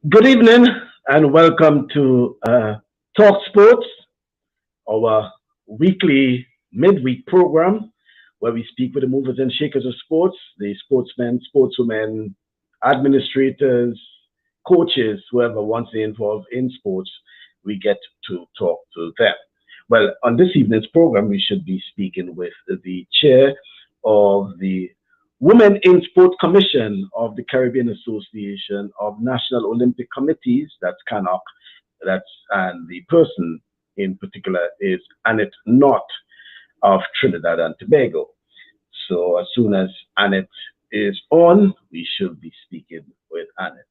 Good evening and welcome to TalkSports, our weekly midweek program where we speak with the movers and shakers of sports, the sportsmen, sportswomen, administrators, coaches, whoever wants to be involved in sports, we get to talk to them. Well, on this evening's program, we should be speaking with the chair of the Women in Sport Commission of the Caribbean Association of National Olympic Committees, that's CANOC, and the person in particular is Annette Knott of Trinidad and Tobago. So as soon as Annette is on, we should be speaking with Annette.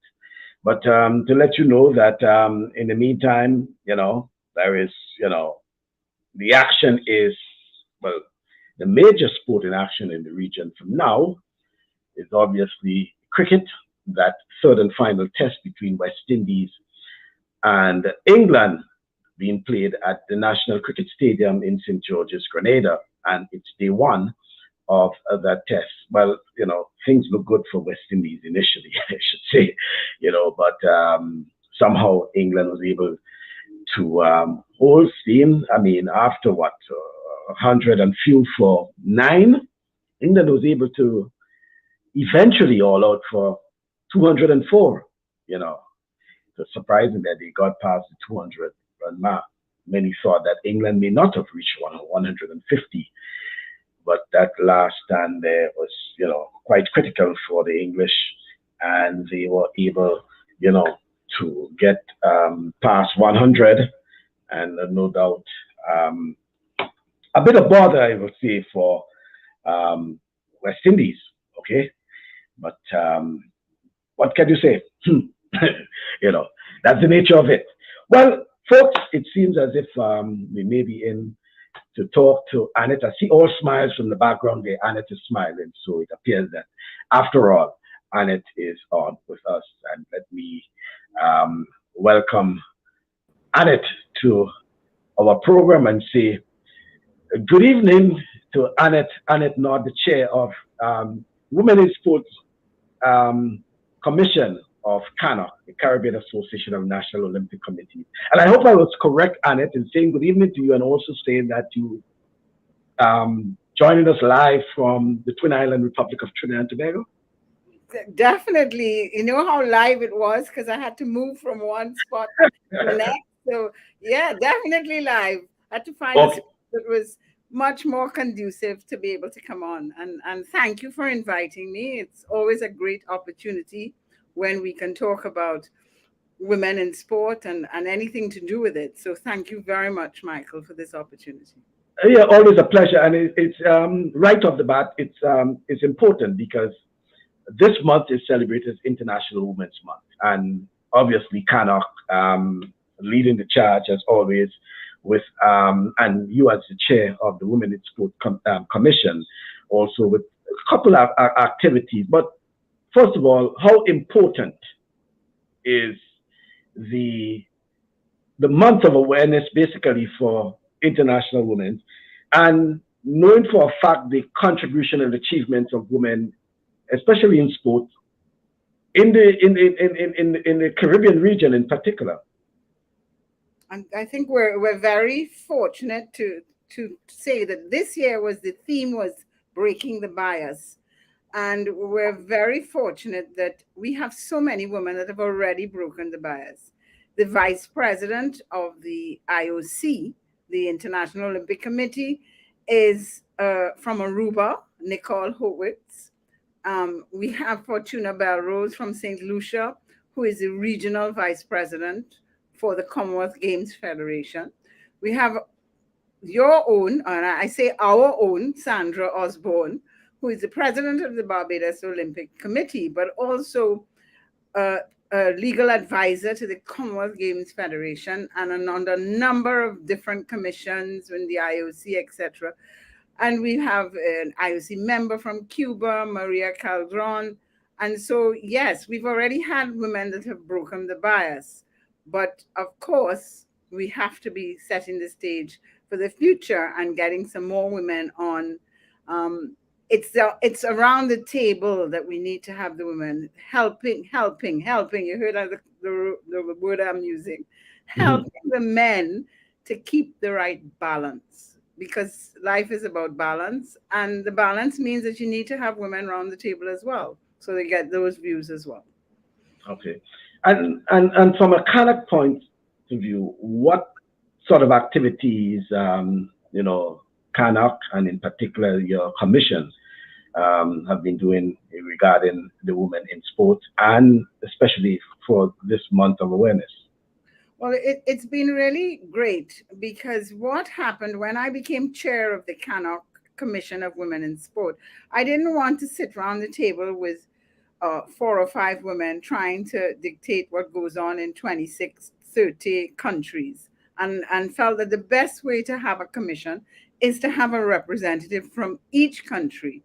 But to let you know that in the meantime, there is, the action is, well, the major sport in action in the region from now is obviously cricket, that third and final test between West Indies and England being played at the National Cricket Stadium in St. George's, Grenada. And it's day one of that test. Well, things look good for West Indies initially, I should say, but somehow England was able to hold steam. I mean, after what, 100 and few for 9, England was able to eventually all out for 204. It's surprising that they got past the 200 run mark. Many thought that England may not have reached 150, but that last stand there was, quite critical for the English, and they were able, to get past 100, and no doubt a bit of bother, I would say, for West Indies. Okay, but what can you say? That's the nature of it. Well, folks, it seems as if we may be in to talk to Annette. I see all smiles from the background there. Annette is smiling, so it appears that after all, Annette is on with us. And let me welcome Annette to our program and say good evening to Annette Knott, the chair of Women in Sports Commission of CANOC, the Caribbean Association of National Olympic Committees. And I hope I was correct, Annette, in saying good evening to you and also saying that you joining us live from the Twin Island Republic of Trinidad and Tobago. Definitely. You know how live it was because I had to move from one spot to the next. So, yeah, definitely live. I had to find a spot that was much more conducive to be able to come on. And thank you for inviting me. It's always a great opportunity when we can talk about women in sport and anything to do with it. So thank you very much, Michael, for this opportunity. Yeah, always a pleasure. And it's right off the bat, it's important because this month is celebrated as International Women's Month. And obviously, CANOC leading the charge as always with, and you as the chair of the Women in Sport Commission, also with a couple of activities. But first of all, how important is the month of awareness basically for international women, and knowing for a fact the contribution and achievements of women, especially in sports, in the Caribbean region in particular? And I think we're very fortunate to say that this year the theme was breaking the bias. And we're very fortunate that we have so many women that have already broken the bias. The vice president of the IOC, the International Olympic Committee, is from Aruba, Nicole Howitz. We have Fortuna Belrose from St. Lucia, who is the regional vice president for the Commonwealth Games Federation. We have your own, and I say our own, Sandra Osborne, who is the president of the Barbados Olympic Committee, but also a legal advisor to the Commonwealth Games Federation and on a number of different commissions in the IOC, etc. And we have an IOC member from Cuba, Maria Calderon. And so, yes, we've already had women that have broken the bias. But of course, we have to be setting the stage for the future and getting some more women on it's around the table that we need to have the women helping. You heard that the word I'm using, Mhm. helping the men to keep the right balance, because life is about balance, and the balance means that you need to have women around the table as well, so they get those views as well. Okay. And from a CANOC point of view, what sort of activities, CANOC and in particular your commission have been doing regarding the women in sports and especially for this month of awareness? Well, it's been really great, because what happened when I became chair of the CANOC Commission of Women in Sport, I didn't want to sit around the table with four or five women trying to dictate what goes on in 26, 30 countries, and felt that the best way to have a commission is to have a representative from each country.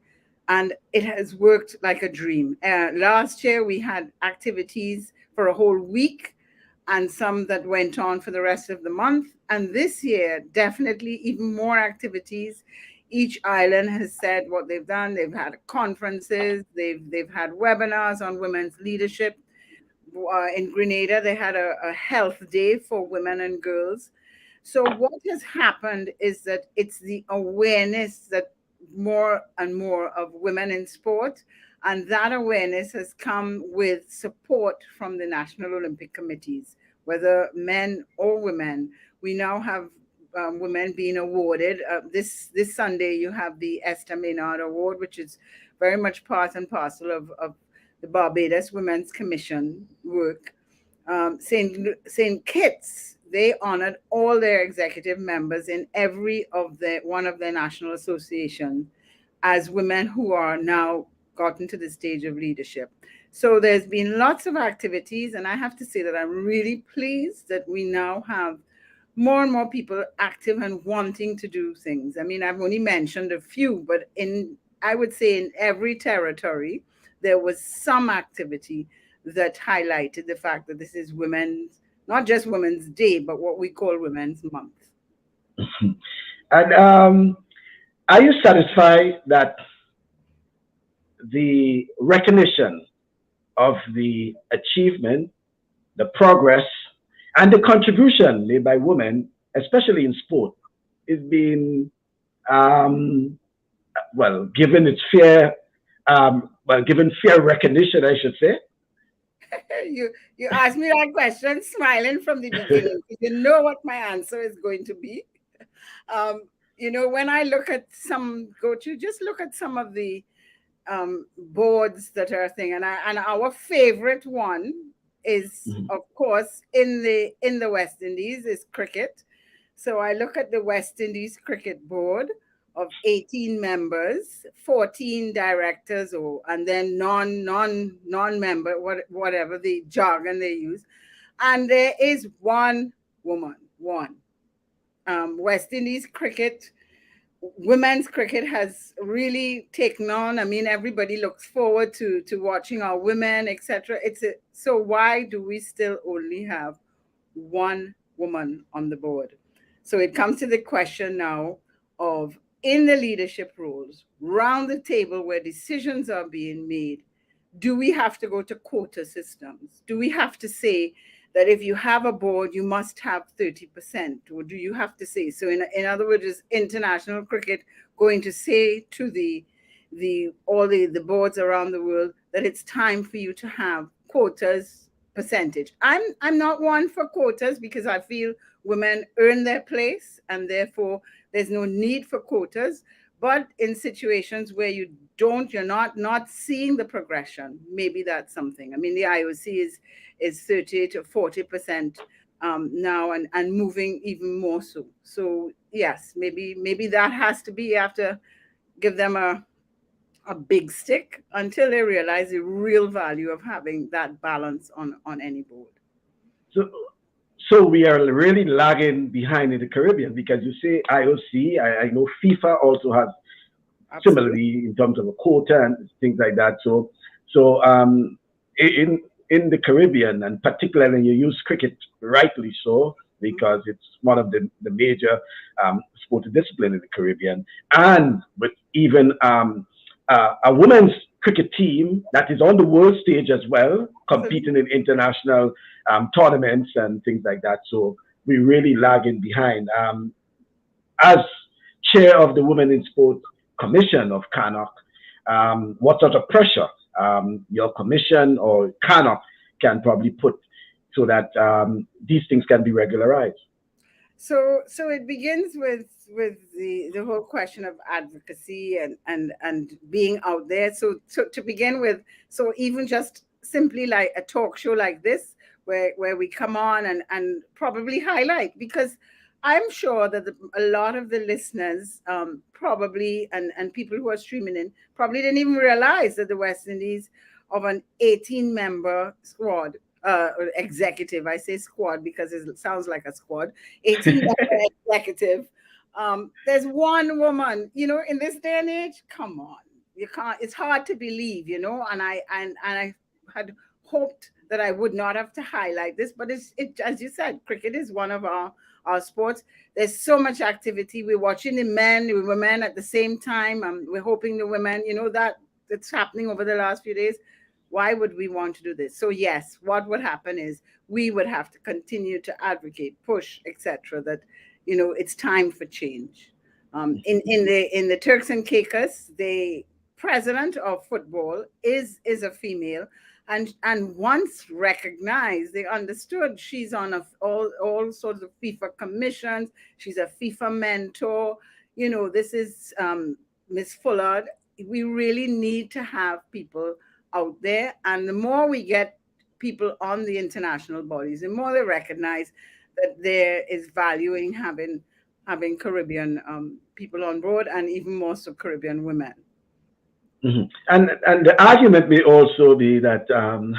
And it has worked like a dream. Last year, we had activities for a whole week and some that went on for the rest of the month. And this year, definitely even more activities. Each island has said what they've done. They've had conferences, they've had webinars on women's leadership. In Grenada, they had a health day for women and girls. So what has happened is that it's the awareness that more and more of women in sport, and that awareness has come with support from the National Olympic Committees, whether men or women. We now have women being awarded. This Sunday, you have the Esther Maynard Award, which is very much part and parcel of the Barbados Women's Commission work. Saint Kitts, they honored all their executive members in every of the one of their national associations as women who are now gotten to the stage of leadership. So there's been lots of activities, and I have to say that I'm really pleased that we now have more and more people active and wanting to do things. I mean, I've only mentioned a few, but I would say in every territory, there was some activity that highlighted the fact that this is women's, not just Women's Day, but what we call Women's Month. And are you satisfied that the recognition of the achievement, the progress, and the contribution made by women, especially in sport, is being um, given its fair, given fair recognition, I should say. You asked me that question smiling from the beginning. You know what my answer is going to be. Um, when I look at just look at some of the boards that are thing, and our favorite one is, Mhm. of course, in the West Indies is cricket. So I look at the West Indies Cricket Board of 18 members, 14 directors, and then non-member, whatever the jargon they use, and there is one woman, one. West Indies cricket, women's cricket has really taken on. I mean, everybody looks forward to watching our women, etc. So why do we still only have one woman on the board? So it comes to the question now of, in the leadership roles, round the table where decisions are being made, do we have to go to quota systems? Do we have to say that if you have a board, you must have 30%? Or do you have to say, so in other words, is international cricket going to say to all the boards around the world that it's time for you to have quotas percentage? I'm not one for quotas, because I feel women earn their place and therefore there's no need for quotas. But in situations where you're not seeing the progression, maybe that's something. I mean, the IOC is 30 to 40% now, and moving even more so. So yes, maybe that has to be, after give them a big stick until they realize the real value of having that balance on any board. So, so we are really lagging behind in the Caribbean because you say IOC. I know FIFA also has Absolutely. similarly in terms of a quota and things like that. So in the Caribbean, and particularly you use cricket rightly so because it's one of the major sporting discipline in the Caribbean, and with even a women's cricket team that is on the world stage as well, competing in international tournaments and things like that. So we're really lagging behind. As chair of the Women in Sport Commission of CANOC, what sort of pressure your commission or CANOC can probably put so that these things can be regularized? So it begins with the whole question of advocacy and being out there. So to begin with, so even just simply like a talk show like this, where we come on and probably highlight, because I'm sure that a lot of the listeners probably and people who are streaming in probably didn't even realize that the West Indies of an 18-member squad, or executive. I say squad because it sounds like a squad. 18-member executive. There's one woman, in this day and age. Come on, you can't. It's hard to believe, And I had hoped that I would not have to highlight this, but it as you said, cricket is one of our sports. There's so much activity. We're watching the women at the same time. We're hoping the women, that it's happening over the last few days. Why would we want to do this? So yes, what would happen is we would have to continue to advocate, push, etc. That it's time for change. In the Turks and Caicos, the president of football is a female, and once recognized, they understood she's on all sorts of FIFA commissions. She's a FIFA mentor. This is Miss Fullard. We really need to have people out there, and the more we get people on the international bodies, the more they recognize that there is value in having Caribbean people on board, and even more so Caribbean women. Mm-hmm. And the argument may also be that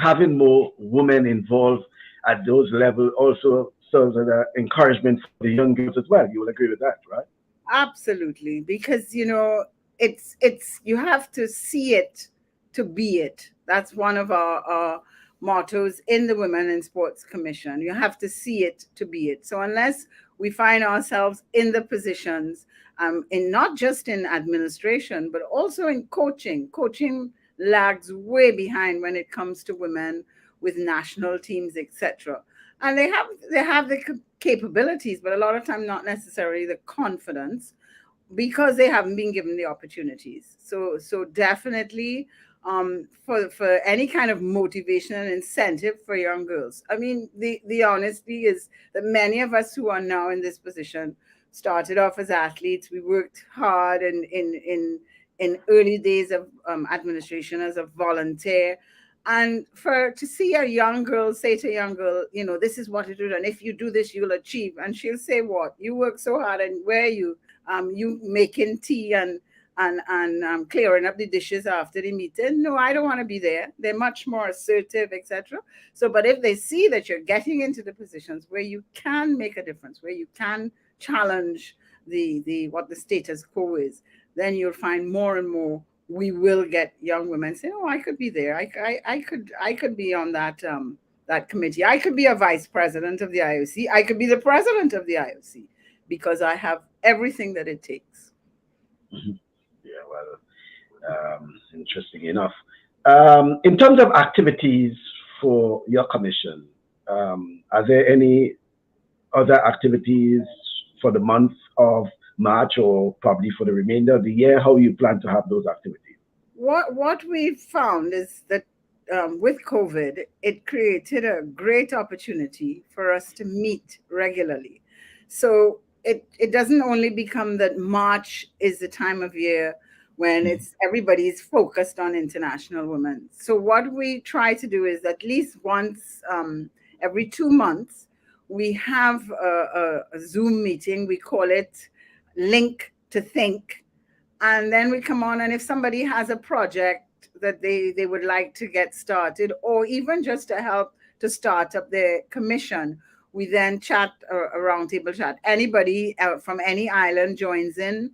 having more women involved at those levels also serves as an encouragement for the young girls as well. You will agree with that, right? Absolutely, because it's you have to see it to be it. That's one of our mottos in the Women in Sports Commission. You have to see it to be it. So unless we find ourselves in the positions, in not just in administration, but also in coaching. Coaching lags way behind when it comes to women with national teams, etc. And they have the capabilities, but a lot of time not necessarily the confidence, because they haven't been given the opportunities. So definitely for any kind of motivation and incentive for young girls. I mean, the honesty is that many of us who are now in this position started off as athletes. We worked hard in early days of administration as a volunteer. And to see a young girl say to a young girl, this is what to do, and if you do this, you'll achieve. And she'll say, what? You work so hard, and where are you? You making tea and clearing up the dishes after the meeting. No, I don't want to be there. They're much more assertive, etc. So, but if they see that you're getting into the positions where you can make a difference, where you can challenge the what the status quo is, then you'll find more and more we will get young women say, "Oh, I could be there. I could be on that committee. I could be a vice president of the IOC. I could be the president of the IOC because I have everything that it takes." Mm-hmm. Yeah, well, interesting enough. In terms of activities for your commission, are there any other activities for the month of March or probably for the remainder of the year? How you plan to have those activities? What we've found is that with COVID, it created a great opportunity for us to meet regularly. So it doesn't only become that March is the time of year when everybody's focused on International Women. So what we try to do is at least once every 2 months, we have a Zoom meeting. We call it Link to Think. And then we come on, and if somebody has a project that they would like to get started, or even just to help to start up their commission, we then chat, a roundtable chat. Anybody from any island joins in.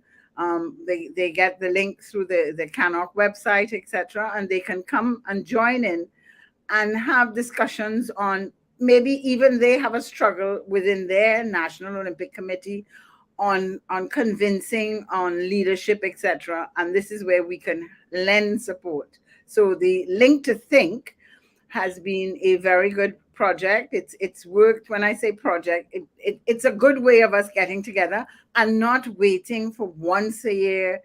They get the link through the CANOC website, etc., and they can come and join in and have discussions on, maybe even they have a struggle within their National Olympic Committee on convincing, on leadership, etc. And this is where we can lend support. So the Link to Think has been a very good project. It's worked. When I say project, it's a good way of us getting together and not waiting for once a year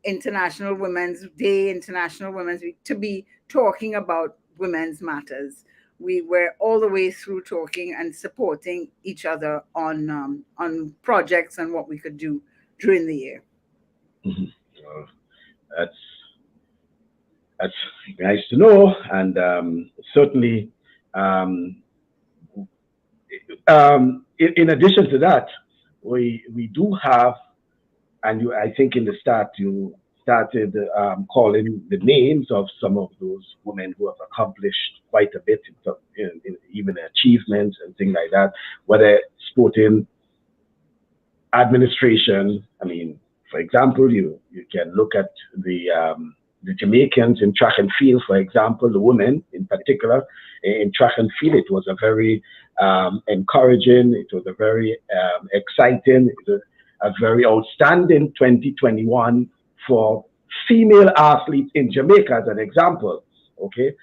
International Women's Day, International Women's Week to be talking about women's matters. We were all the way through talking and supporting each other on projects and what we could do during the year. Mm-hmm. That's that's nice to know, and certainly, in addition to that, we do have, and I think in the start you started calling the names of some of those women who have accomplished quite a bit in even achievements and things like that, whether sporting, administration. I mean, for example, you can look at the Jamaicans in track and field, for example, the women in particular in track and field. It was a very encouraging, it was a very exciting, it was a very outstanding 2021 for female athletes in Jamaica, as an example. Okay.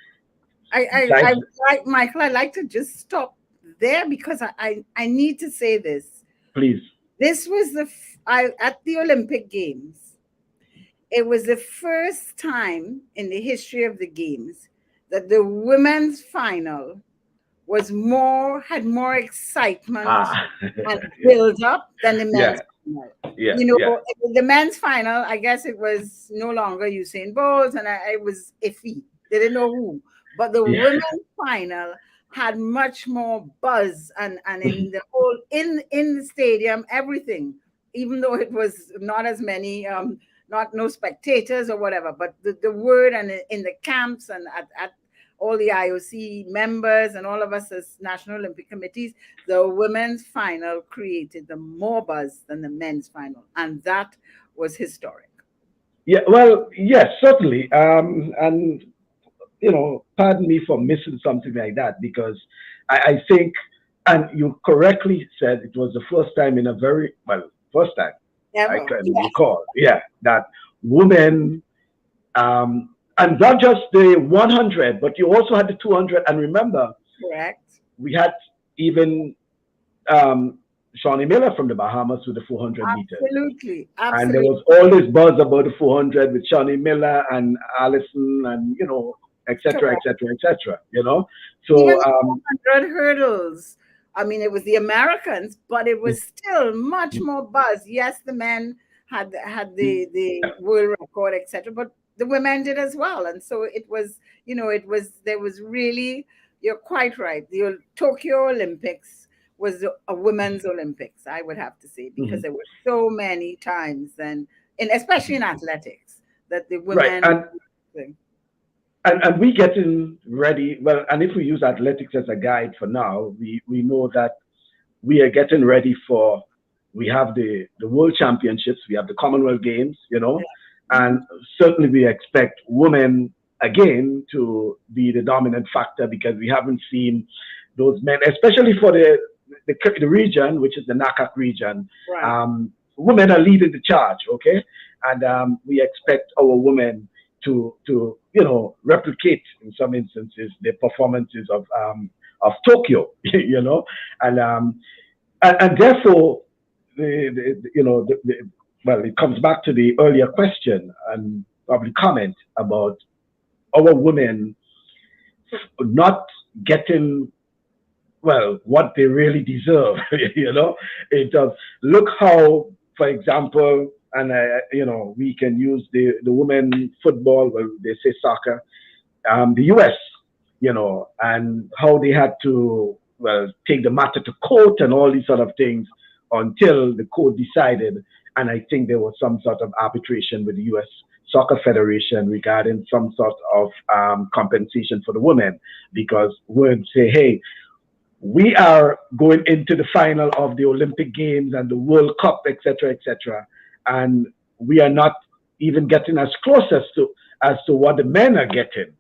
I like, Michael, I like to just stop there because I need to say this. Please. This was at the Olympic Games. It was the first time in the history of the games that the women's final had more excitement and build up than the men's final. The men's final, I guess it was no longer Usain Bolt, and it was iffy. They didn't know who. But the women's final had much more buzz and in the whole in the stadium, everything, even though it was not as many no spectators or whatever, but the word and in the camps and at all the IOC members and all of us as National Olympic Committees, the women's final created the more buzz than the men's final, and that was historic. Yeah, well, yes, certainly, and pardon me for missing something like that, because I think, and you correctly said, it was the first time in a first time I can recall, that women, and not just the 100, but you also had the 200. And remember, correct, we had even Shawnee Miller from the Bahamas with the 400 meters. Absolutely. And there was all this buzz about the 400 with Shawnee Miller and Allison and, et cetera, et cetera, et cetera, So, even 100 hurdles. I mean, it was the Americans, but it was still much more buzz. Yes, the men had the world record, etc., but the women did as well. And so it was, there was really, you're quite right. The Tokyo Olympics was a women's Olympics, I would have to say, because there were so many times then, especially in athletics, that the women. Right. And we getting ready, and if we use athletics as a guide for now, we know that we are getting ready for, we have the World Championships, we have the Commonwealth Games, and certainly we expect women again to be the dominant factor, because we haven't seen those men, especially for the region, which is the NACAC region. Right. Women are leading the charge, okay? And we expect our women to replicate in some instances the performances of Tokyo, and therefore it comes back to the earlier question and probably comment about our women not getting what they really deserve. It does. Look how, for example, and we can use the women football, they say soccer, the US, and how they had to take the matter to court and all these sort of things until the court decided. And I think there was some sort of arbitration with the US Soccer Federation regarding some sort of compensation for the women, because we'd say, hey, we are going into the final of the Olympic Games and the World Cup, et cetera, and we are not even getting as close as to what the men are getting.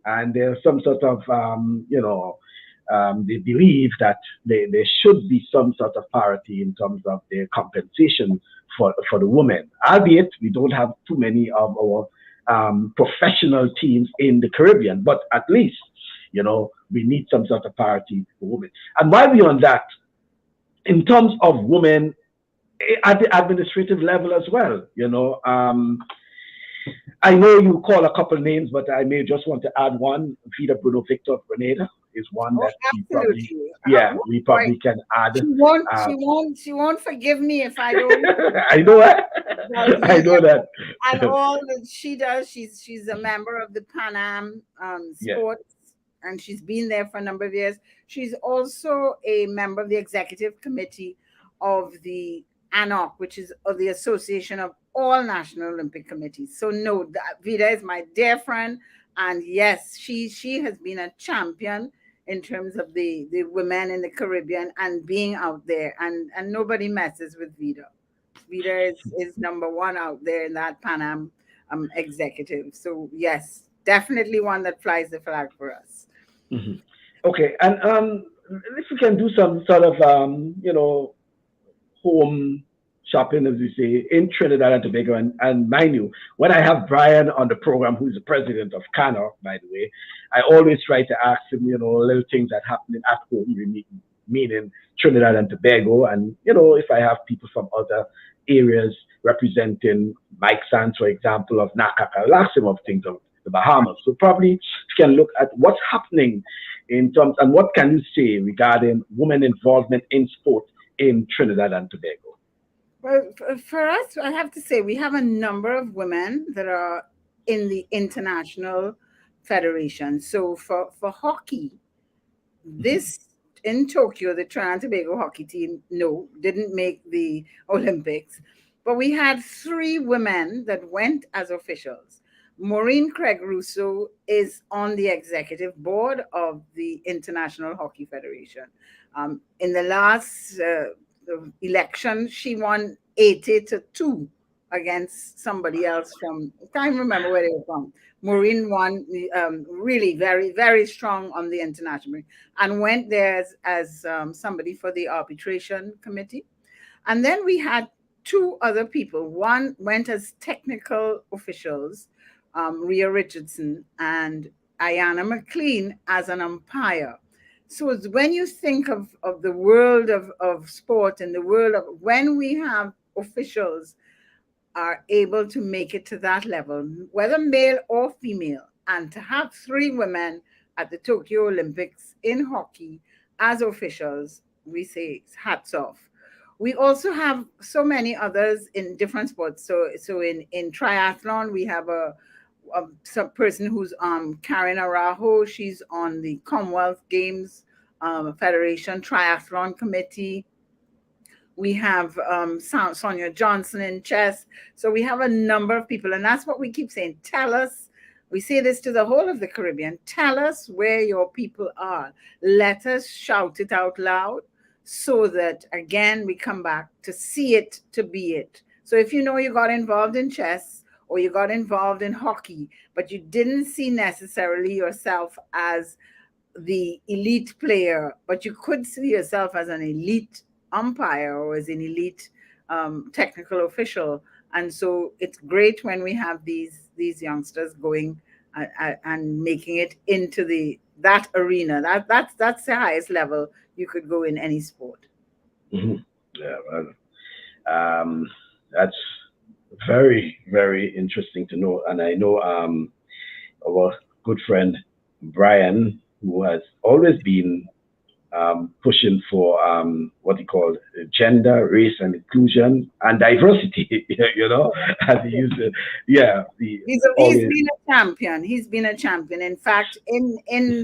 And there's some sort of, they believe that there should be some sort of parity in terms of their compensation for the women. Albeit, we don't have too many of our professional teams in the Caribbean. But at least, we need some sort of parity for women. And while we're on that, in terms of women at the administrative level as well, I know you call a couple names, but I may just want to add one. Vida Bruno Victor Grenada is one Oh, that absolutely. we probably can add. She won't forgive me if I don't. I know that. I know that. And all that she does, she's a member of the Pan Am Sports, and she's been there for a number of years. She's also a member of the executive committee of the ANOC, which is of the Association of all National Olympic Committees. So no, Vida is my dear friend, and yes, she has been a champion in terms of the women in the Caribbean and being out there, and nobody messes with Vida. Vida is number one out there in that Pan Am executive. So yes, definitely one that flies the flag for us. Mm-hmm. Okay, and if we can do some sort of home shopping, as we say, in Trinidad and Tobago. And mind you, when I have Brian on the program, who's the president of CANOC, by the way, I always try to ask him, little things that happen at home, meaning Trinidad and Tobago. And, if I have people from other areas representing Mike Sands, for example, of NACAC, I'll ask him of things of the Bahamas. So probably we can look at what's happening in terms, and what can you say regarding women involvement in sport in Trinidad and Tobago? Well, for us, I have to say we have a number of women that are in the international federation. So for hockey, this in Tokyo, the Trinidad and Tobago hockey team, didn't make the Olympics. But we had 3 women that went as officials. Maureen Craig Russo is on the executive board of the International Hockey Federation. In the last election, she won 80-2 against somebody else from, I can't remember where they were from. Maureen won really very, very strong on the international and went there as somebody for the arbitration committee. And then we had 2 other people. One went as technical officials, Rhea Richardson and Ayanna McLean as an umpire. So when you think of the world of sport and the world of when we have officials are able to make it to that level, whether male or female, and to have 3 women at the Tokyo Olympics in hockey as officials, we say hats off. We also have so many others in different sports. So in triathlon, we have some person who's Karen Arajo. She's on the Commonwealth Games Federation Triathlon Committee. We have Sonia Johnson in chess. So we have a number of people, and that's what we keep saying. Tell us, we say this to the whole of the Caribbean, tell us where your people are. Let us shout it out loud so that, again, we come back to see it, to be it. So if you got involved in chess or you got involved in hockey, but you didn't see necessarily yourself as the elite player, but you could see yourself as an elite umpire or as an elite technical official. And so it's great when we have these youngsters going and making it into that arena. That's the highest level you could go in any sport. Mm-hmm. Yeah, well, that's very, very interesting to know. And I know our good friend Brian, who has always been pushing for what he called gender, race, and inclusion and diversity. As he used to. Yeah, he's been a champion. He's been a champion. In fact, in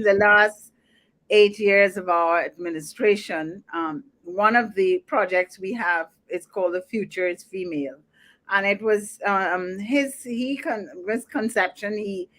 the last 8 years of our administration, one of the projects we have is called "The Future is Female," and it was his conception. He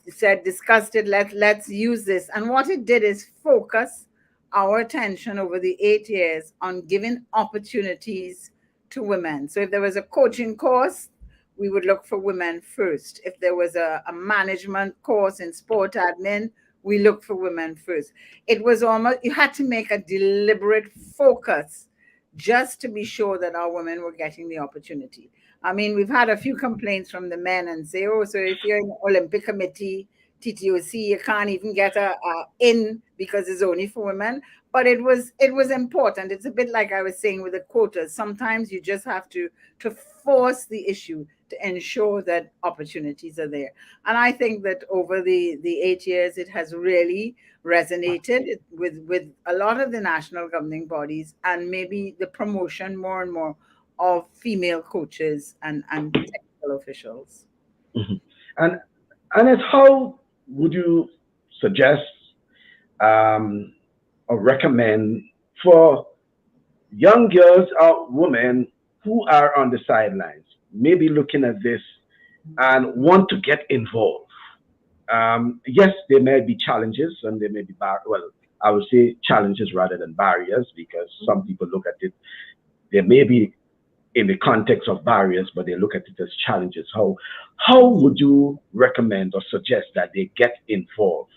said, discussed it. Let's use this, and what it did is focus our attention over the 8 years on giving opportunities to women. So if there was a coaching course, we would look for women first. If there was a management course in sport admin, we look for women first. It was almost, you had to make a deliberate focus just to be sure that our women were getting the opportunity. I mean, we've had a few complaints from the men and say, oh, so if you're in the Olympic Committee, TTOC, you can't even get a in because it's only for women. But it was important. It's a bit like I was saying with the quotas. Sometimes you just have to force the issue to ensure that opportunities are there. And I think that over the 8 years, it has really resonated with a lot of the national governing bodies, and maybe the promotion more and more of female coaches and technical officials. Mhm. And Annette, how would you suggest um, or recommend for young girls or women who are on the sidelines, maybe looking at this and want to get involved? Yes, there may be challenges and there may be well, I would say challenges rather than barriers, because some people look at it. There may be in the context of barriers, but they look at it as challenges. How would you recommend or suggest that they get involved?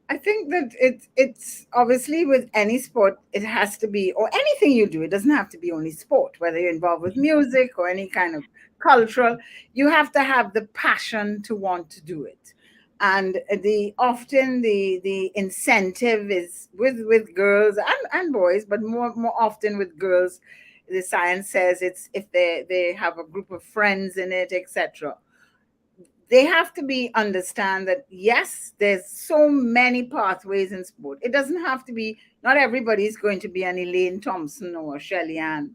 I think that it's obviously with any sport, it has to be, or anything you do, it doesn't have to be only sport, whether you're involved with music or any kind of cultural, you have to have the passion to want to do it. And the often the incentive is with girls and boys, but more often with girls. The science says it's if they have a group of friends in it, etc. They have to be understand that yes, there's so many pathways in sport. It doesn't have to be, not everybody's going to be an Elaine Thompson or Shelly Ann.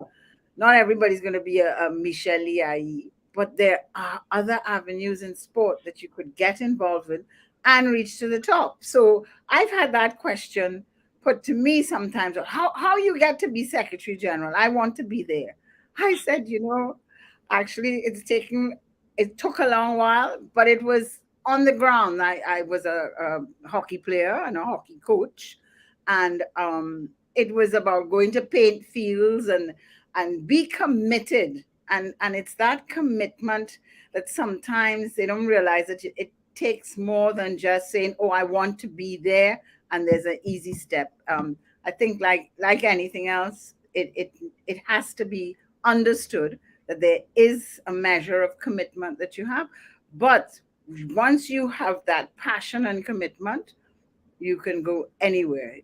Not everybody's going to be a Michelle Liai, but there are other avenues in sport that you could get involved with and reach to the top. So I've had that question put to me sometimes: how you get to be Secretary General? I want to be there. I said, actually, it took a long while, but it was on the ground. I was a hockey player and a hockey coach, and it was about going to paint fields and be committed. And it's that commitment that sometimes they don't realize that it takes more than just saying, oh, I want to be there, and there's an easy step. I think like anything else, it has to be understood that there is a measure of commitment that you have. But once you have that passion and commitment, you can go anywhere.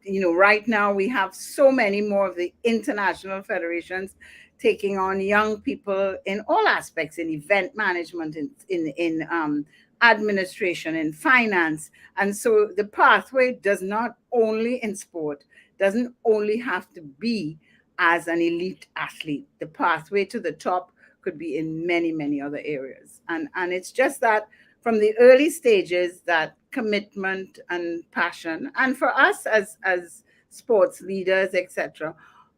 Right now we have so many more of the international federations taking on young people in all aspects, in event management, in administration, in finance. And so the pathway does not only in sport, doesn't only have to be as an elite athlete. The pathway to the top could be in many, many other areas. And it's just that from the early stages, that commitment and passion, and for us as sports leaders, etc.,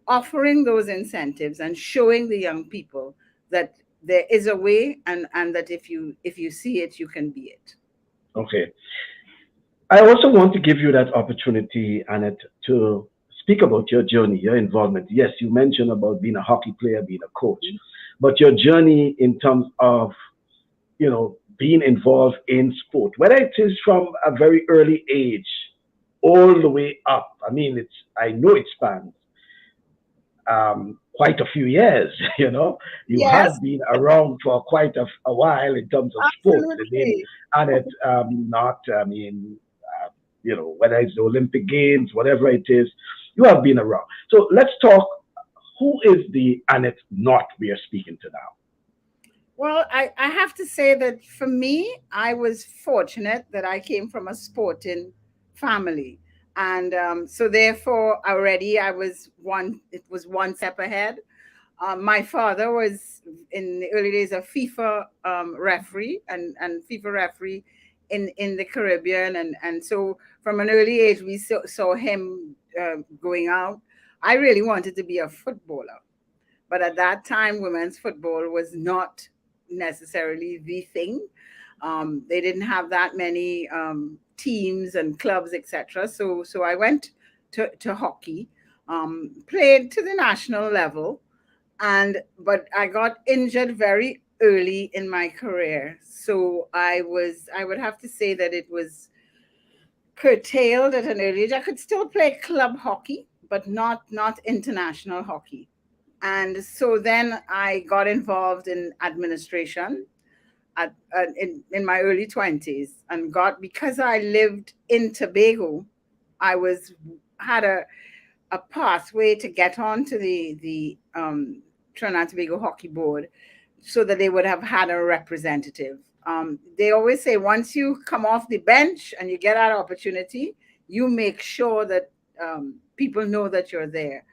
offering those incentives and showing the young people that there is a way, and that if you see it, you can be it. Okay. I also want to give you that opportunity, Annette, to speak about your journey, your involvement. Yes, you mentioned about being a hockey player, being a coach, but your journey in terms of, being involved in sport, whether it is from a very early age all the way up. I mean, I know it spans quite a few years. You Yes, have been around for quite a while in terms of sports. The name absolutely. Annette, not, I mean, whether it's the Olympic Games, whatever it is, you have been around. So let's talk. Who is the Annette Knott we are speaking to now? Well, I have to say that for me, I was fortunate that I came from a sporting family. And so therefore already it was one step ahead. My father was in the early days a FIFA referee and FIFA referee in the Caribbean. And so from an early age, we saw him going out. I really wanted to be a footballer. But at that time, women's football was not necessarily the thing. They didn't have that many teams and clubs, etc. So I went to hockey, played to the national level, but I got injured very early in my career. So I would have to say that it was curtailed at an early age. I could still play club hockey, but not international hockey. And so then I got involved in administration in my early 20s, and got, because I lived in Tobago, I was had a pathway to get onto the Trinidad and Tobago Hockey Board, so that they would have had a representative. They always say once you come off the bench and you get that opportunity, you make sure that people know that you're there.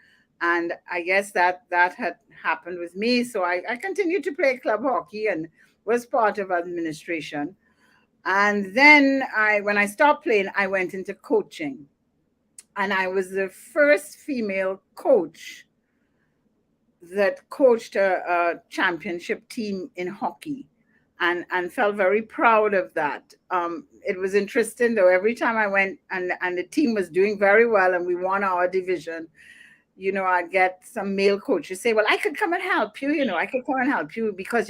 And I guess that had happened with me. So I continued to play club hockey and was part of administration. And then when I stopped playing, I went into coaching, and I was the first female coach that coached a championship team in hockey, and felt very proud of that. It was interesting though, every time I went and the team was doing very well and we won our division, I'd get some male coaches say, well, I could come and help you, I could come and help you because,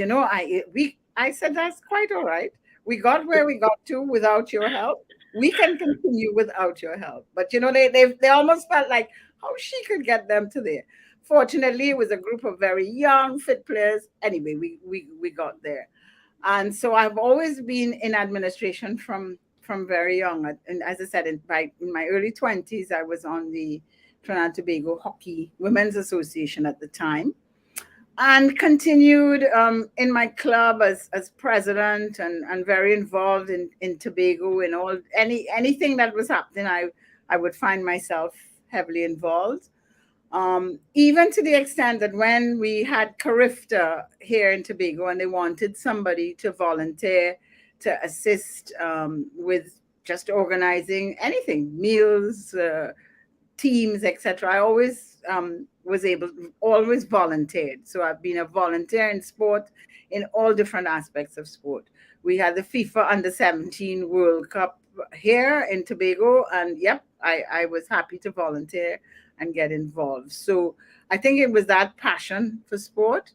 I said, that's quite all right. We got where we got to without your help. We can continue without your help. But, they almost felt like how she could get them to there. Fortunately, it was a group of very young, fit players. Anyway, we got there. And so I've always been in administration from very young. And as I said, in my early 20s, I was on the Trinidad and Tobago Hockey Women's Association at the time, and continued in my club as president, and very involved in Tobago, in anything that was happening. I would find myself heavily involved. Even to the extent that when we had Carifta here in Tobago and they wanted somebody to volunteer to assist with just organizing anything, meals, teams, etc., I always always volunteered. So I've been a volunteer in sport, in all different aspects of sport. We had the FIFA Under-17 World Cup here in Tobago, and yep, I was happy to volunteer and get involved. So I think it was that passion for sport.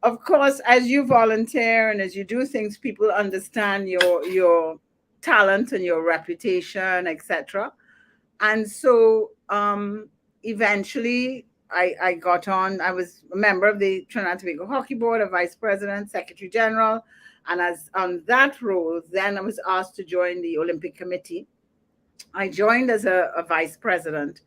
Of course, as you volunteer and as you do things, people understand your talent and your reputation, etc. And so eventually I got on. I was a member of the Trinidad and Tobago Hockey Board, a vice president, secretary general. And as on that role, then I was asked to join the Olympic Committee. I joined as a vice president,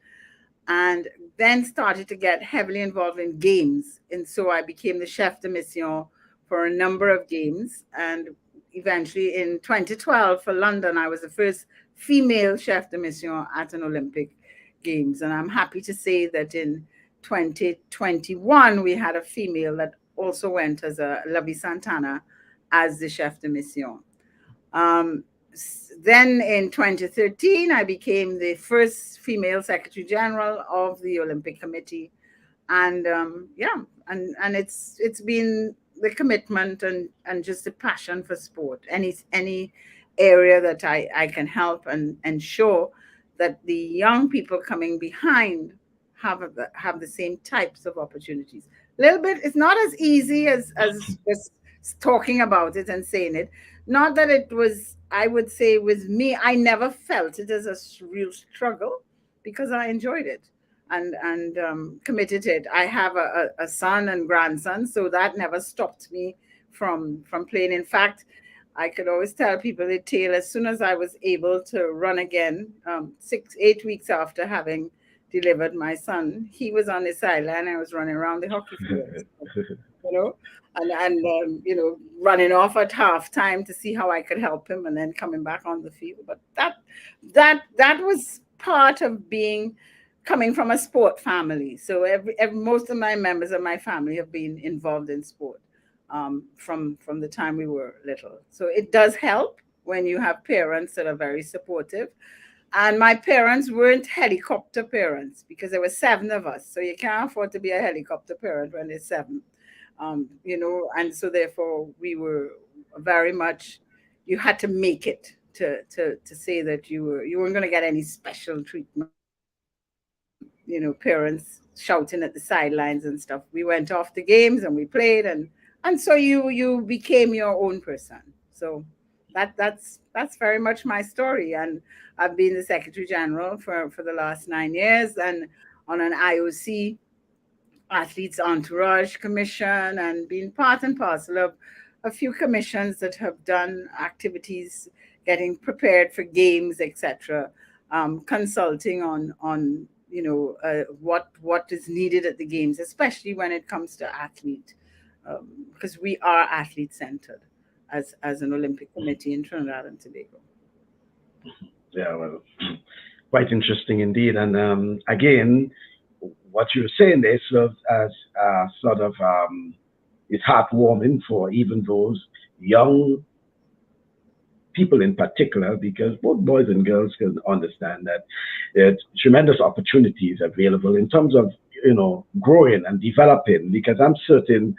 and then started to get heavily involved in games. And so I became the chef de mission for a number of games. And eventually in 2012 for London, I was the first female chef de mission at an Olympic Games. And I'm happy to say that in 2021, we had a female that also went as a Lavi Santana as the chef de mission. Then in 2013, I became the first female secretary general of the Olympic Committee. And and it's been the commitment and just the passion for sport. Any area that I can help and ensure that the young people coming behind have the same types of opportunities. A little bit, it's not as easy as just talking about it and saying it. Not that it was, I would say with me, I never felt it as a real struggle because I enjoyed it and committed it. I have a son and grandson, so that never stopped me from playing. In fact, I could always tell people the tale as soon as I was able to run again, 8 weeks after having delivered my son, he was on the sideline. I was running around the hockey field, you know, and running off at halftime to see how I could help him, and then coming back on the field. But that was part of coming from a sport family. So most of my members of my family have been involved in sport from the time we were little. So it does help when you have parents that are very supportive. And my parents weren't helicopter parents because there were 7 of us. So you can't afford to be a helicopter parent when there's 7. And so therefore we were very much, you had to make it to say that you weren't going to get any special treatment. Parents shouting at the sidelines and stuff. We went off the games and we played, and so you became your own person. So that's very much my story. And I've been the Secretary General for the last 9 years, and on an IOC Athletes Entourage Commission and been part and parcel of a few commissions that have done activities, getting prepared for games, etc. Consulting on what is needed at the games, especially when it comes to athlete, because we are athlete centered as an Olympic Committee in Trinidad and Tobago. Yeah, well, quite interesting indeed. And again, what you're saying there serves as sort of is heartwarming for even those young people in particular, because both boys and girls can understand that there's tremendous opportunities available in terms of growing and developing. Because I'm certain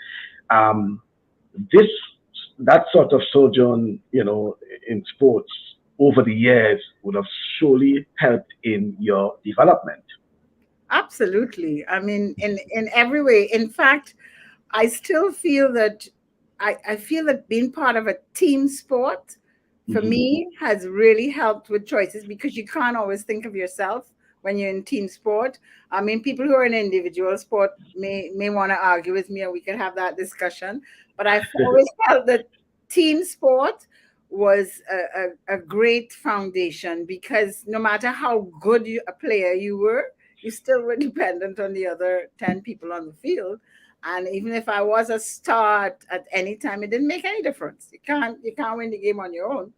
um, this that sort of sojourn, in sports over the years would have surely helped in your development. Absolutely. I mean, in every way. In fact, I still feel that I feel that being part of a team sport for Hmm. me has really helped with choices, because you can't always think of yourself when you're in team sport. I mean, people who are in individual sport may want to argue with me, and we can have that discussion. But I've always felt that team sport was a great foundation, because no matter how good a player you were, you still were dependent on the other 10 people on the field. And even if I was a star at any time, it didn't make any difference. You can't win the game on your own.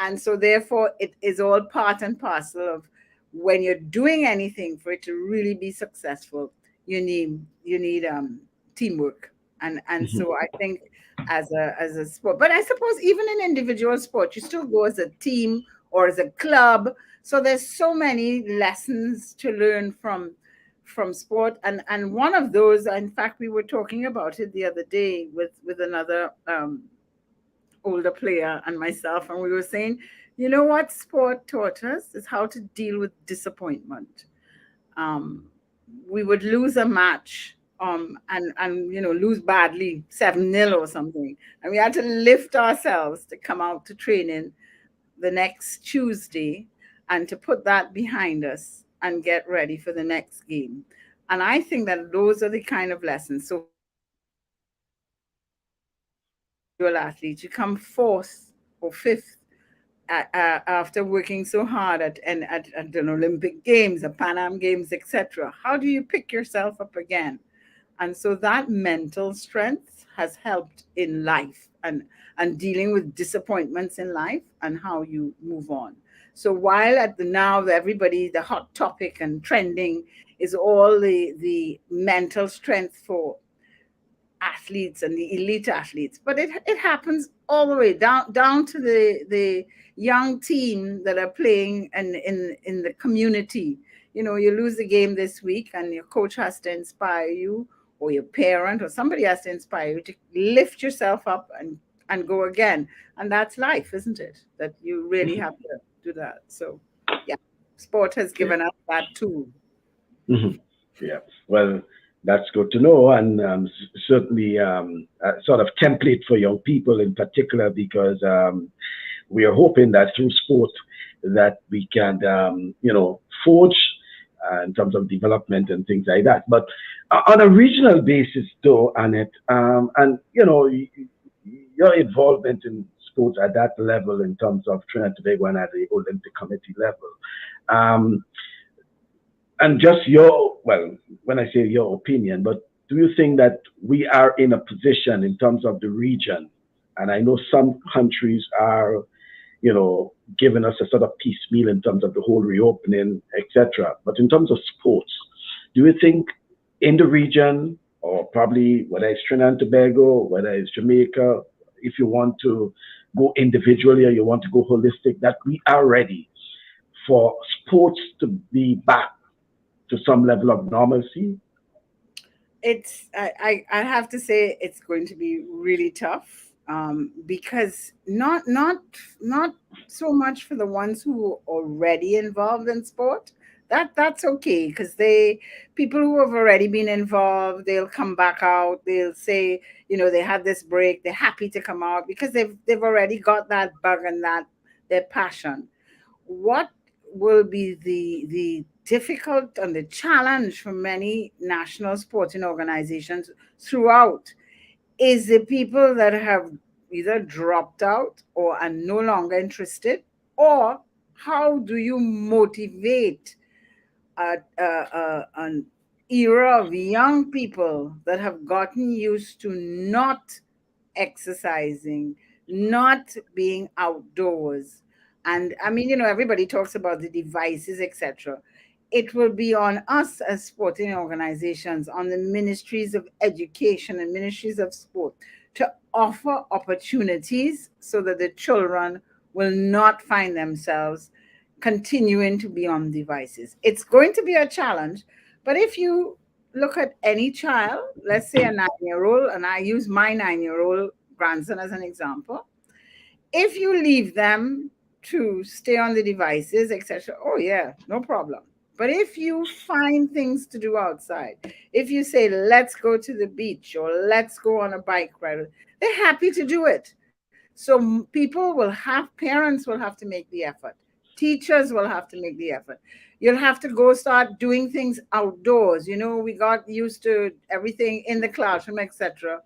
And so therefore it is all part and parcel of, when you're doing anything, for it to really be successful, you need teamwork. And Hmm. so I think as a sport, but I suppose even in individual sport, you still go as a team or as a club. So there's so many lessons to learn from sport. And one of those, in fact, we were talking about it the other day with another older player and myself, and we were saying, what sport taught us is how to deal with disappointment. um, we would lose a match, and lose badly 7-0 or something, and we had to lift ourselves to come out to training the next Tuesday, and to put that behind us and get ready for the next game. And I think that those are the kind of lessons. So for individual athletes, you come fourth or fifth after working so hard at an Olympic Games, the Pan Am Games, etc. How do you pick yourself up again? And so that mental strength has helped in life, and dealing with disappointments in life and how you move on. So while at the now everybody, the hot topic and trending is all the mental strength for athletes and the elite athletes, but it happens all the way down to the young team that are playing in the community. You lose the game this week, and your coach has to inspire you, or your parent or somebody has to inspire you to lift yourself up and go again. And that's life, isn't it? That you really have to do that. So yeah, sport has Yeah. given us that tool. Hmm. Yeah. Well, that's good to know, and certainly a sort of template for young people in particular, because we are hoping that through sport that we can, forge in terms of development and things like that. But on a regional basis, though, Annette, and your involvement in sports at that level in terms of Trinidad and Tobago and at the Olympic Committee level. Um, and just well, when I say your opinion, but do you think that we are in a position in terms of the region? And I know some countries are, giving us a sort of piecemeal in terms of the whole reopening, etc. But in terms of sports, do you think in the region, or probably whether it's Trinidad and Tobago, whether it's Jamaica, if you want to go individually or you want to go holistic, that we are ready for sports to be back to some level of normalcy? I have to say it's going to be really tough, because not so much for the ones who are already involved in sport. That's okay, because they people who have already been involved, they'll come back out, they'll say, they had this break, they're happy to come out because they've already got that bug and that their passion. What will be the difficult and the challenge for many national sporting organizations throughout is the people that have either dropped out or are no longer interested, or how do you motivate an era of young people that have gotten used to not exercising, not being outdoors. And I mean, everybody talks about the devices, etc. It will be on us as sporting organizations, on the ministries of education and ministries of sport, to offer opportunities so that the children will not find themselves continuing to be on devices. It's going to be a challenge, but if you look at any child, let's say a 9-year-old, and I use my 9-year-old grandson as an example, if you leave them to stay on the devices, etc., oh yeah, no problem. But if you find things to do outside, if you say, let's go to the beach or let's go on a bike ride, they're happy to do it. So people will have, parents will have to make the effort. Teachers will have to make the effort. You'll have to go start doing things outdoors. We got used to everything in the classroom, etc.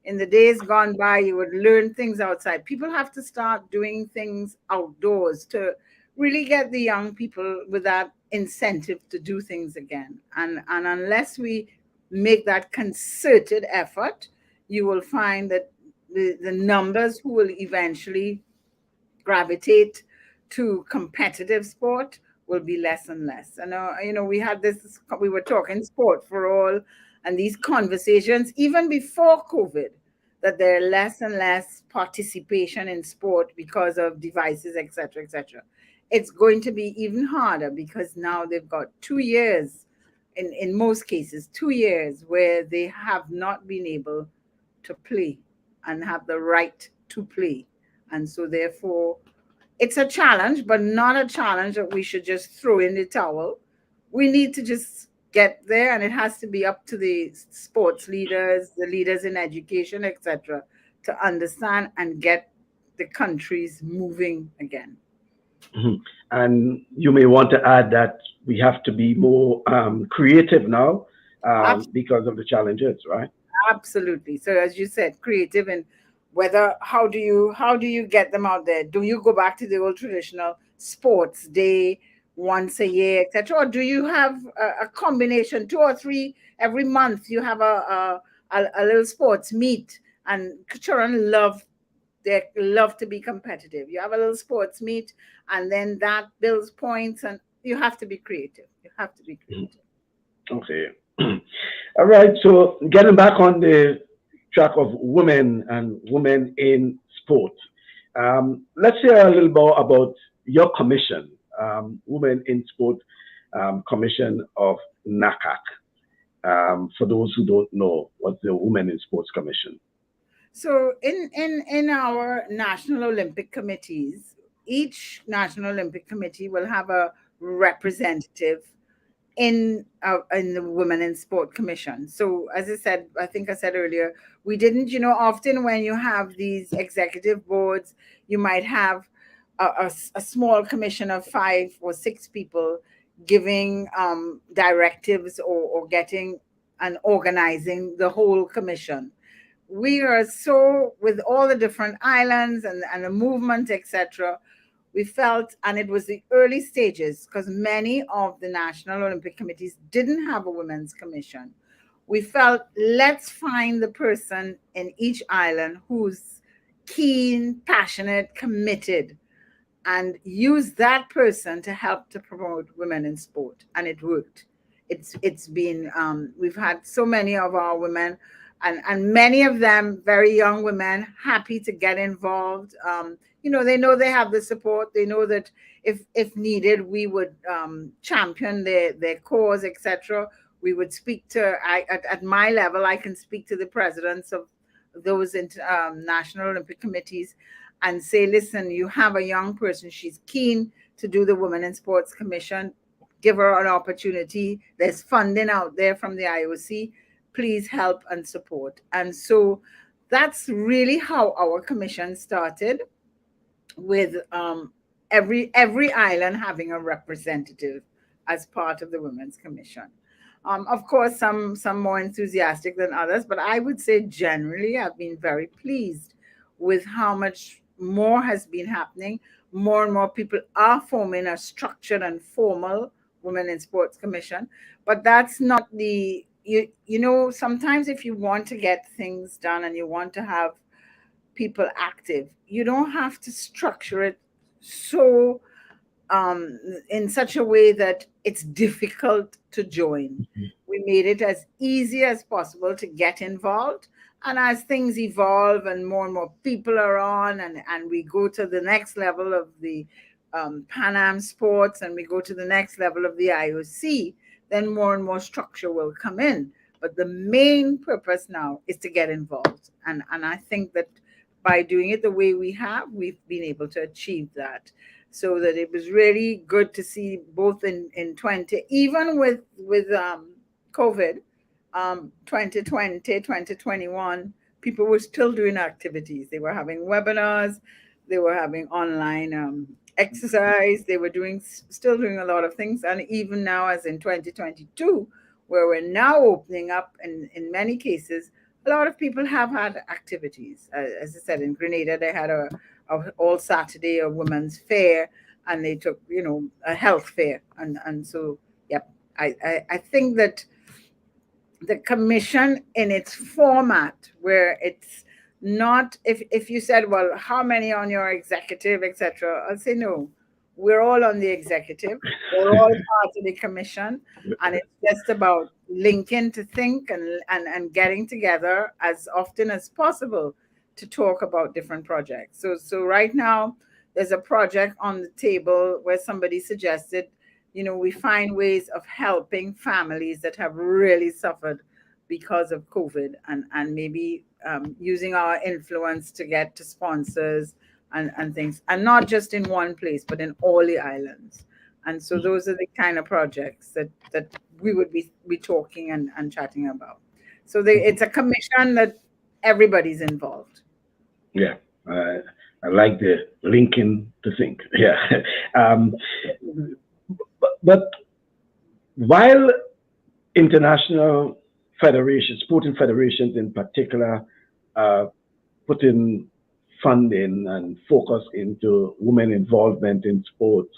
In the days gone by, you would learn things outside. People have to start doing things outdoors to really get the young people with that incentive to do things again. And unless we make that concerted effort, you will find that the numbers who will eventually gravitate to competitive sport will be less and less. And we had this, we were talking sport for all, and these conversations even before COVID, that there are less and less participation in sport because of devices, etc., etc. It's going to be even harder because now they've got 2 years, in most cases, 2 years where they have not been able to play and have the right to play. And so therefore, it's a challenge, but not a challenge that we should just throw in the towel. We need to just get there, and it has to be up to the sports leaders, the leaders in education, etc., to understand and get the countries moving again. Mhm. And you may want to add that we have to be more creative now because of the challenges, right? Absolutely. So as you said, creative, and whether how do you get them out there? Do you go back to the old traditional sports day once a year, etc., or do you have a combination, two or three every month? You have a little sports meet, and children love to be competitive. You have a little sports meet, and then that builds points, and you have to be creative. You have to be Mhm. creative. Okay. All right. So getting back on the track of women and women in sport, let's hear a little more about your commission, Women in Sport Commission of NACAC. For those who don't know, what's the Women in Sports Commission? So in our national Olympic committees, each national Olympic committee will have a representative in the Women in Sport Commission. So as I said, I think I said earlier, we didn't, often when you have these executive boards, you might have a small commission of 5 or 6 people giving directives, or getting and organizing the whole commission. We are so, with all the different islands and the movement, etc., we felt, and it was the early stages because many of the national Olympic committees didn't have a women's commission. We felt, let's find the person in each island who's keen, passionate, committed, and use that person to help to promote women in sport, and it worked. It's been, we've had so many of our women, and many of them very young women, happy to get involved. They know they have the support. They know that if needed, we would champion their cause, etc. We would speak to, at my level, I can speak to the presidents of those national Olympic committees and say, listen, you have a young person, she's keen to do the Women in Sports Commission, give her an opportunity. There's funding out there from the IOC. Please help and support. And so that's really how our commission started, with every island having a representative. as part of the Women's Commission. Of course, some more enthusiastic than others, but I would say generally I've been very pleased with how much more has been happening. More and more people are forming a structured and formal Women in Sports Commission, but that's not sometimes if you want to get things done and you want to have people active, you don't have to structure it so in such a way that it's difficult to join. We made it as easy as possible to get involved. And as things evolve and more people are on, and we go to the next level of the Pan Am sports and we go to the next level of the IOC, then more and more structure will come in. But the main purpose now is to get involved. And I think that by doing it the way we have, we've been able to achieve that. So that it was really good to see both in 20, even with COVID, 2020, 2021, people were still doing activities. They were having webinars, they were having online exercise, they were still doing a lot of things. And even now, as in 2022, where we're now opening up, in many cases, a lot of people have had activities. As I said, in Grenada, they had a all Saturday a women's fair, and they took a health fair, and so yep. I think that the commission in its format, where it's not, if you said, well, how many on your executive, etc., I'll say no. We're all on the executive. We're all part of the commission, and it's just about linking to think and getting together as often as possible to talk about different projects. So right now, there's a project on the table where somebody suggested, we find ways of helping families that have really suffered because of COVID, and maybe using our influence to get to sponsors and things, and not just in one place, but in all the islands. And so those are the kind of projects that we would be talking and chatting about. So it's a commission that everybody's involved. Yeah, I like the linking to think. Yeah. But while international federations, sporting federations in particular, putting funding and focus into women involvement in sports,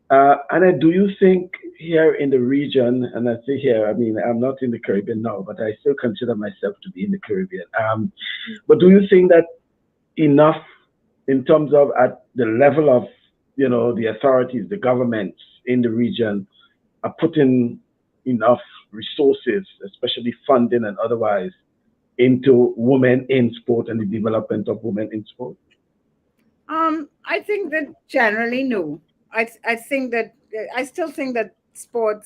and do you think here in the region, and I say here, I mean, I'm not in the Caribbean now, but I still consider myself to be in the Caribbean. But do you think that enough in terms of at the level of, the authorities, the governments in the region are putting enough resources, especially funding and otherwise, into women in sport and the development of women in sport? I think that generally no. I think that I still think that sport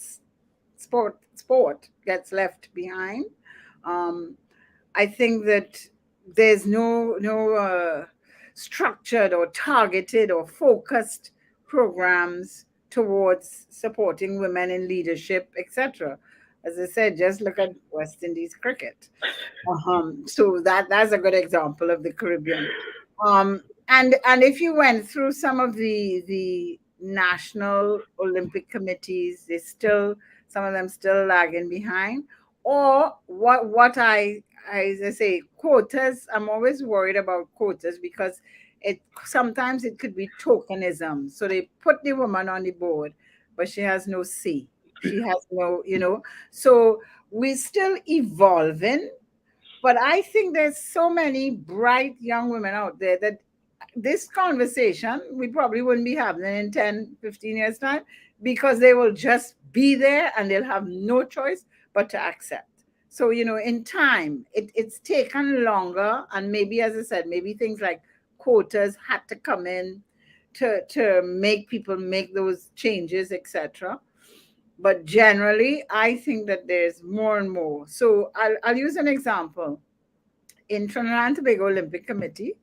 gets left behind. I think that there's no structured or targeted or focused programs towards supporting women in leadership, etc. As I said, just look at West Indies cricket. So that's a good example of the Caribbean. And if you went through some of the national Olympic committees, some of them still lagging behind. Or what I say, quotas. I'm always worried about quotas because sometimes it could be tokenism. So they put the woman on the board, but she has no say. She has no, So we're still evolving, but I think there's so many bright young women out there that this conversation we probably wouldn't be having in 10, 15 years time, because they will just be there and they'll have no choice but to accept. So, in time, it's taken longer. And maybe, as I said, maybe things like quotas had to come in to make people make those changes, etc. But generally, I think that there's more and more. So I'll use an example. In Trinidad and Tobago Olympic Committee,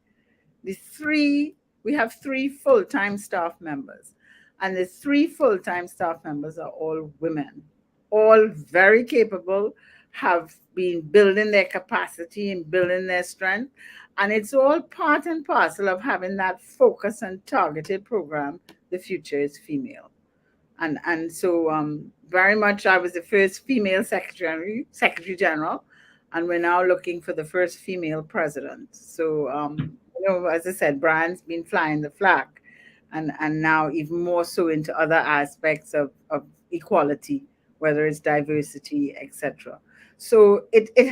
we have 3 full-time staff members. And the 3 full-time staff members are all women, all very capable, have been building their capacity and building their strength. And it's all part and parcel of having that focus and targeted program, The Future is Female. And so very much I was the first female secretary general, and we're now looking for the first female president. So as I said, Brian's been flying the flag, and now even more so into other aspects of equality, whether it's diversity, etc. So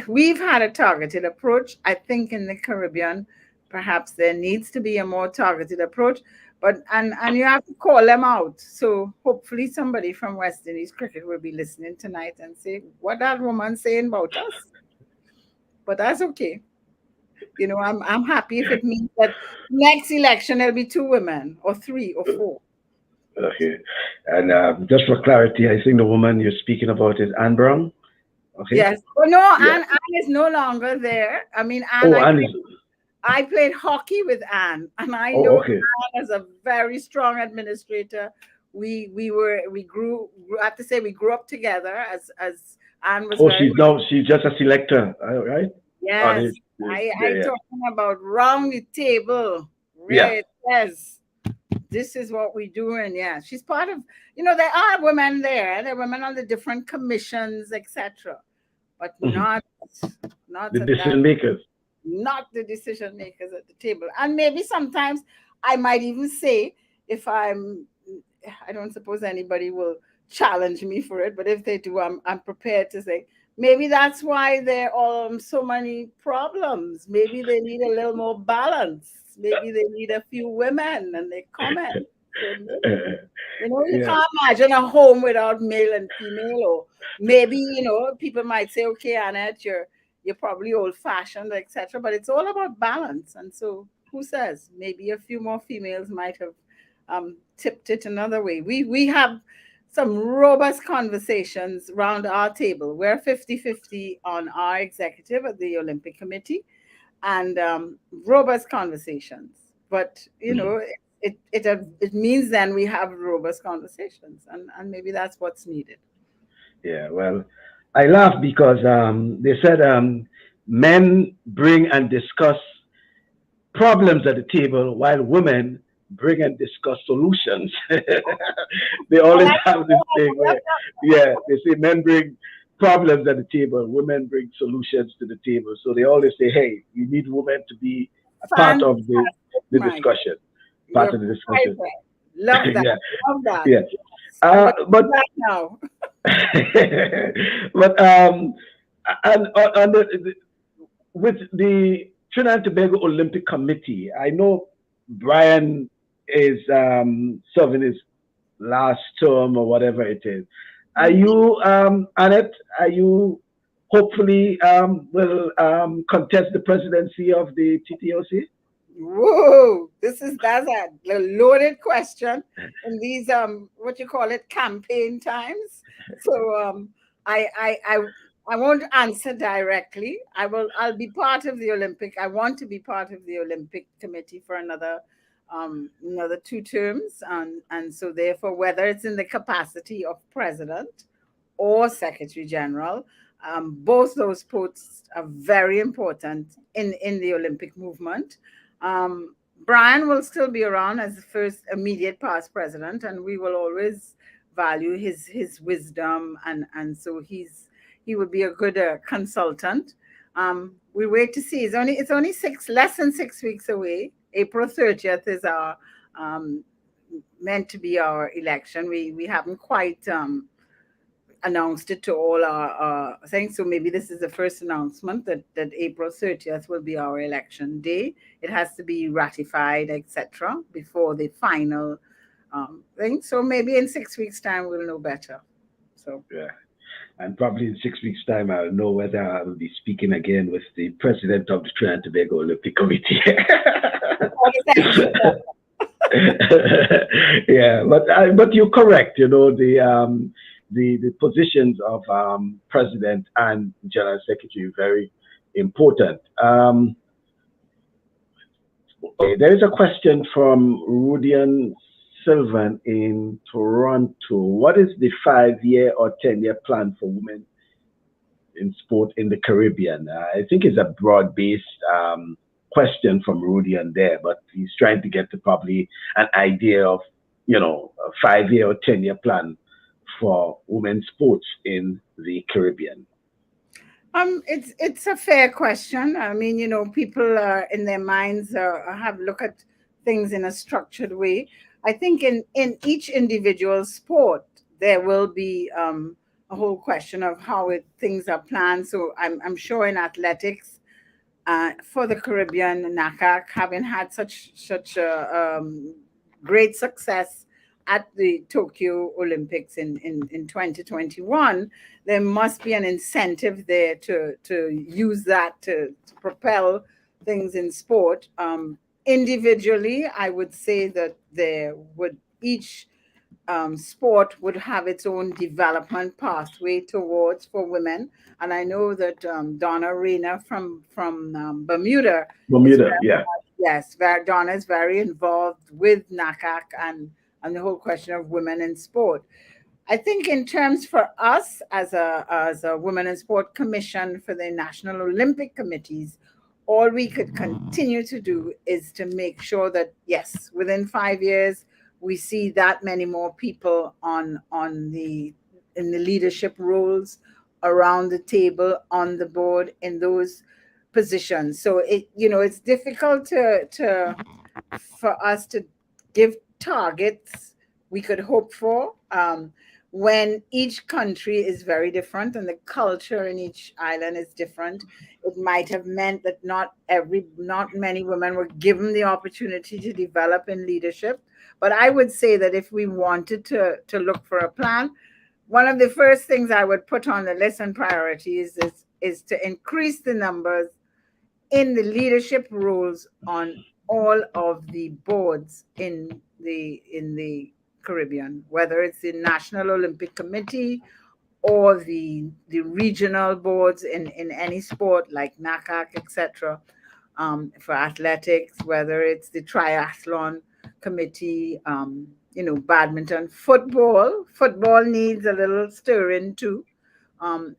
we've had a targeted approach. I think in the Caribbean, perhaps there needs to be a more targeted approach, but and you have to call them out. So hopefully somebody from West Indies cricket will be listening tonight and say what that woman saying about us. But that's okay. I'm happy if it means that next election there'll be two women or three or four. Okay. And just for clarity, I think the woman you're speaking about is Anne Brown. Okay. Yes. Oh no, Yeah. Anne is no longer there. I mean, Oh, Anne is. I played hockey with Anne, and I Oh, know okay. Anne as a very strong administrator. We grew. I have to say we grew up together as Anne was. Oh, Very she's just a selector, right? yes. I Yeah. talking about round the table Yeah. where it says this is what we're doing. Yeah, she's part of. There are women there. There are women on the different commissions, etc. But not The at that. decision makers. Not the decision makers at the table. And maybe sometimes I might even say, if I don't suppose anybody will challenge me for it, but if they do, I'm prepared to say, maybe that's why there are so many problems. Maybe they need a little more balance. Maybe they need a few women and they comment. So you Yeah. can't imagine a home without male and female, or maybe people might say, okay, Annette, you're probably old fashioned, etc. But it's all about balance. And so who says maybe a few more females might have tipped it another way. We have some robust conversations around our table. We're 50-50 on our executive at the Olympic Committee, and robust conversations. But it means then we have robust conversations, and maybe that's what's needed. Yeah. Well, I laugh because they said men bring and discuss problems at the table while women bring and discuss solutions. They I always like have this thing where, yeah, they say men bring problems at the table, women bring solutions to the table. So they always say, hey, we need women to be a part of fantastic, the Mike. discussion, part You're of the quite discussion. right. Love that. Yeah, Love that. yeah. Yes. I'm going to But do that now. but and on with the Trinidad and Tobago Olympic Committee, I know Brian is serving his last term or whatever it is. Are you, Annette? Are you hopefully will contest the presidency of the TTOC? Whoa, that's a loaded question in these what you call it, campaign times. So I won't answer directly. I'll be part of the Olympic. I want to be part of the Olympic Committee for another 2 terms, and so therefore whether it's in the capacity of president or secretary general, both those posts are very important in the Olympic movement. Brian will still be around as the first immediate past president, and we will always value his wisdom, and so he would be a good consultant. We wait to see. It's only less than 6 weeks away. April 30th is our meant to be our election. We haven't quite announced it to all our things. So maybe this is the first announcement that April 30th will be our election day. It has to be ratified, etc., before the final thing. So maybe in 6 weeks' time we'll know better. So Yeah. And probably in 6 weeks' time, I'll know whether I will be speaking again with the president of the Trinidad and Tobago Olympic Committee. Yeah, but you're correct. The positions of president and general secretary are very important. Okay, there is a question from Rudian Sylvan in Toronto. What is the 5-year or 10-year plan for women in sport in the Caribbean? I think it's a broad-based question from Rudian there, but he's trying to get to probably an idea of a 5-year or 10-year plan for women's sports in the Caribbean? It's a fair question. I mean, people in their minds have look at things in a structured way. I think in each individual sport there will be a whole question of how things are planned. So I'm sure in athletics, for the Caribbean, NACAC, having had such a great success at the Tokyo Olympics in 2021, there must be an incentive there to use that to propel things in sport. Individually, I would say that there would each sport would have its own development pathway towards for women. And I know that Donna Reyna from Bermuda is Bermuda, yeah. yes, Donna is very involved with NACAC and the whole question of women in sport. I think in terms for us as a Women in Sport Commission for the National Olympic Committees, all we could continue to do is to make sure that yes, within 5 years we see that many more people on the in the leadership roles, around the table, on the board, in those positions. So it's difficult to for us to give targets we could hope for, when each country is very different and the culture in each island is different. It might have meant that not many women were given the opportunity to develop in leadership. But I would say that if we wanted to look for a plan, one of the first things I would put on the list and priorities is to increase the numbers in the leadership roles on all of the boards in the Caribbean, whether it's the National Olympic Committee or the regional boards in any sport like NACAC, etc. For athletics, whether it's the triathlon committee, badminton, football. Football needs a little stirring too,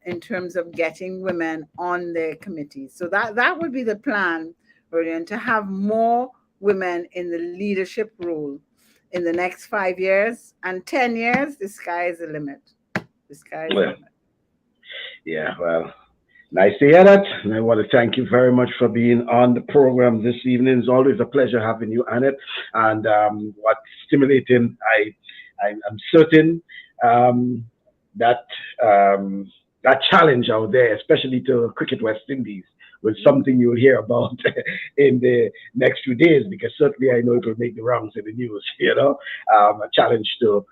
in terms of getting women on their committees. So that would be the plan, Rodian, to have more women in the leadership role in the next 5 years, and 10 years. The sky is the limit. The sky is the Well, limit. yeah, well, nice to hear that. And I want to thank you very much for being on the program this evening. It's always a pleasure having you, Annette. And what's stimulating, I'm certain um, that that challenge out there, especially to Cricket West Indies, was something you'll hear about in the next few days, because certainly I know it will make the rounds in the news, a challenge to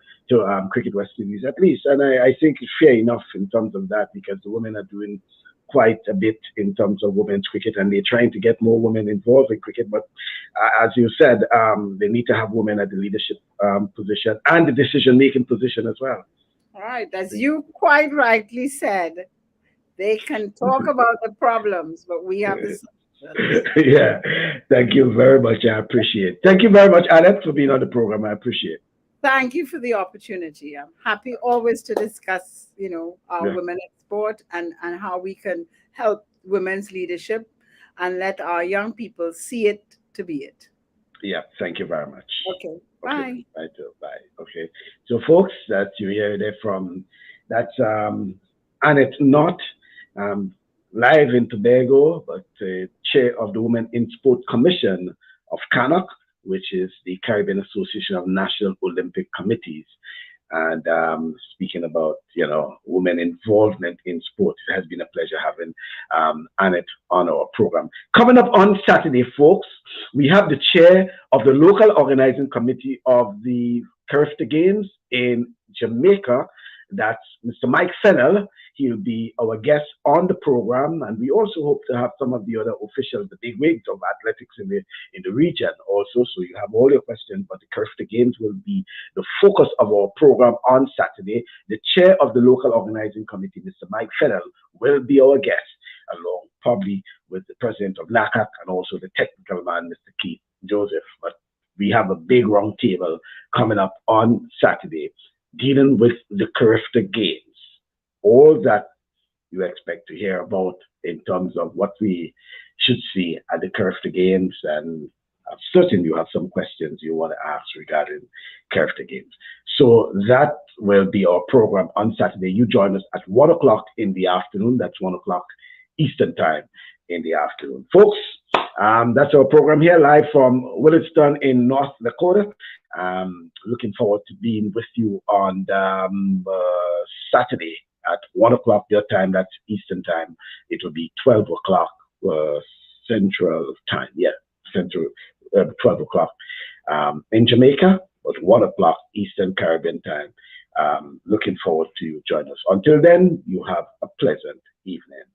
Cricket West Indies at least. And I think it's fair enough in terms of that, because the women are doing quite a bit in terms of women's cricket, and they're trying to get more women involved in cricket. But as you said, they need to have women at the leadership position and the decision-making position as well. All right. As you quite rightly said, they can talk about the problems, but we have the solutions. Yeah, thank you very much. I appreciate it. Thank you very much, Annette, for being on the program. I appreciate it. Thank you for the opportunity. I'm happy always to discuss, our Yeah, women in sport and how we can help women's leadership and let our young people see it to be it. yeah, thank you very much. Okay. Okay, Bye. bye too. Bye. Okay. So, folks, that you hear there from that's Annette Knott, um, live in Tobago, but chair of the Women in Sport Commission of CANOC, which is the Caribbean Association of National Olympic Committees. And speaking about, women involvement in sport, it has been a pleasure having Annette on our program. Coming up on Saturday, folks, we have the chair of the local organizing committee of the Carifta Games in Jamaica. That's Mr. Mike Fennell. He'll be our guest on the program, and we also hope to have some of the other officials, the big wigs of athletics in the region also. So you have all your questions, but the Carifta Games will be the focus of our program on Saturday. The chair of the local organizing committee, Mr. Mike Fennell, will be our guest, along probably with the president of NACAC and also the technical man, Mr. Keith Joseph. But we have a big round table coming up on Saturday dealing with the Carifta Games. All that you expect to hear about in terms of what we should see at the Carifta Games, and I'm certain you have some questions you want to ask regarding character games. So that will be our program on Saturday. You join us at 1 o'clock in the afternoon. That's 1 o'clock Eastern time in the afternoon. Folks, that's our program here live from Williston in North Dakota. Looking forward to being with you on Saturday at 1 o'clock your time. That's Eastern time. It will be 12 o'clock Central time. Yeah, Central, 12 o'clock in Jamaica, but 1 o'clock Eastern Caribbean time. Looking forward to you join us. Until then, you have a pleasant evening.